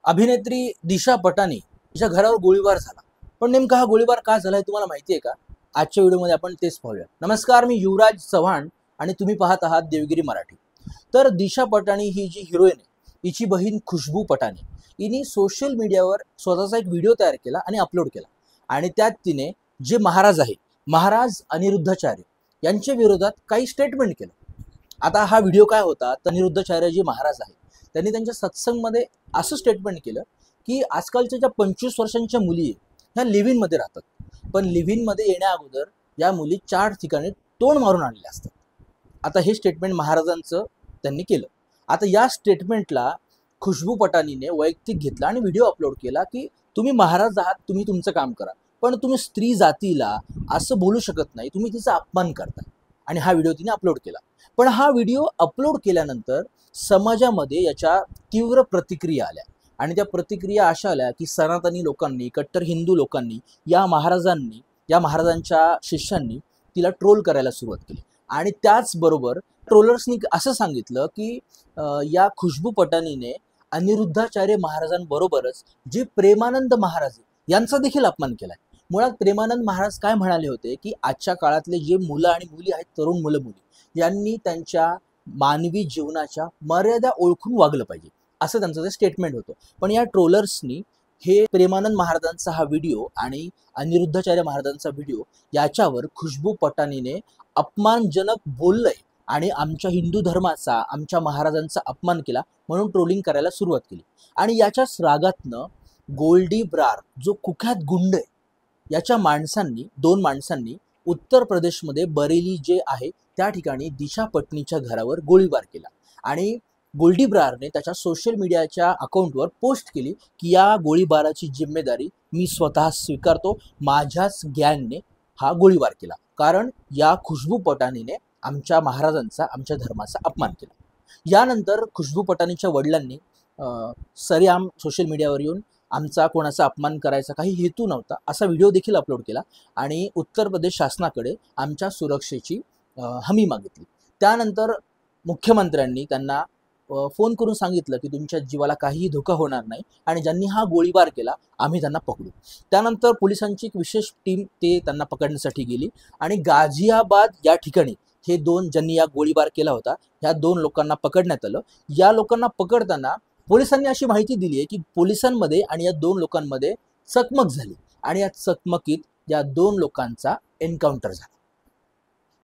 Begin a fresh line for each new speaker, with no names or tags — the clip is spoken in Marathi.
अभिनेत्री दिशा पटानी हिच्या घरावर गोळीबार झाला। पण नेमका हा गोळीबार का झाला हे तुम्हाला माहिती आहे का? आजच्या व्हिडिओमध्ये आपण तेच पाहूया। नमस्कार, मी युवराज चव्हाण आणि तुम्ही पाहत आहात देवगिरी मराठी। तर दिशा पटानी ही जी हिरोईन आहे, हिची बहीण खुशबू पटानी हिने सोशल मीडियावर स्वतःचा एक व्हिडिओ तयार केला आणि अपलोड केला। आणि त्यात तिने जे महाराज आहे, महाराज अनिरुद्धाचार्य यांच्या विरोधात काही स्टेटमेंट केलं। आता हा व्हिडिओ काय होता, तर अनिरुद्धाचार्य जे महाराज आहे त्यांनी त्यांच्या सत्संगमध्ये असं स्टेटमेंट केलं की आजकालच्या ज्या 25 वर्षांच्या मुली आहेत ह्या लिव्ह इन मध्ये राहतात, पण लिव्ह इन मध्ये येण्या अगोदर या मुली 4 ठिकाणी तोंड मारून आणल्या असतात। आता हे स्टेटमेंट महाराजांचं त्यांनी केलं। आता या स्टेटमेंटला खुशबू पटानीने वैयक्तिक घेतला आणि व्हिडिओ अपलोड केला की तुम्ही महाराज आहात, तुम्ही तुमचं काम करा, पण तुम्ही स्त्री जातीला असं बोलू शकत नाही, तुम्ही तिचा अपमान करताय। आणि हा व्हिडिओ तिने अपलोड केला। पण हा व्हिडिओ अपलोड केल्यानंतर समाजामध्ये याच्या तीव्र प्रतिक्रिया आल्या आणि त्या प्रतिक्रिया अशा आल्या की सनातनी लोकांनी, कट्टर हिंदू लोकांनी या महाराजांच्या शिष्यांनी तिला ट्रोल करायला सुरुवात केली। आणि त्याचबरोबर ट्रोलर्सनी असं सांगितलं की या खुशबू पटानीने अनिरुद्धाचार्य महाराजांबरोबरच जे प्रेमानंद महाराज यांचा देखील अपमान केलाय। मुळात प्रेमानंद महाराज काय म्हणाले होते की आजच्या काळातले जे मुलं आणि मुली आहेत, तरुण मुलं मुली, यांनी त्यांच्या मानवी जीवनाच्या मर्यादा ओळखून वागलं पाहिजे, असं त्यांचं ते स्टेटमेंट होतं। पण या ट्रोलर्सनी हे प्रेमानंद महाराजांचा हा व्हिडिओ आणि अनिरुद्धाचार्य महाराजांचा व्हिडिओ याच्यावर खुशबू पटानीने अपमानजनक बोललंय आणि आमच्या हिंदू धर्माचा, आमच्या महाराजांचा अपमान केला म्हणून ट्रोलिंग करायला सुरुवात केली। आणि याच्याच रागातनं गोल्डी ब्रार जो कुख्यात गुंड आहे याच्या दोन माणसांनी उत्तर प्रदेशमध्ये बरेली जे आहे त्या ठिकाणी दिशा पटनीच्या घरावर गोळीबार केला। आणि गोल्डी ब्रारने त्याच्या सोशल मीडियाच्या अकाउंटवर पोस्ट केली की या गोळीबाराची जिम्मेदारी मी स्वतः स्वीकारतो, माझ्याच गँगने हा गोळीबार केला, कारण या खुशबू पटानीने आमच्या महाराजांचा, आमच्या धर्माचा अपमान केला। यानंतर खुशबू पटानीच्या वडिलांनी सरेआम सोशल मीडियावर येऊन आमचा कोणाचा अपमान करायचा काही हेतू नव्हता असा व्हिडिओ देखील अपलोड केला आणि उत्तर प्रदेश शासनाकडे आमच्या सुरक्षेची हमी मागितली। त्यानंतर मुख्यमंत्र्यांनी त्यांना फोन करून सांगितलं की तुमच्या जीवाला काहीही धोका होणार नाही आणि ज्यांनी हा गोळीबार केला आम्ही त्यांना पकडू। त्यानंतर पोलिसांची एक विशेष टीम त्यांना पकडण्यासाठी गेली आणि गाझियाबाद या ठिकाणी हे ज्यांनी या गोळीबार केला होता ह्या 2 लोकांना पकडण्यात आलं। या लोकांना पकडताना पोलिसांनी अशी माहिती दिली आहे की पोलिसांमध्ये आणि या 2 लोकांमध्ये चकमक झाली आणि या चकमकीत या 2 लोकांचा एन्काउंटर झाला।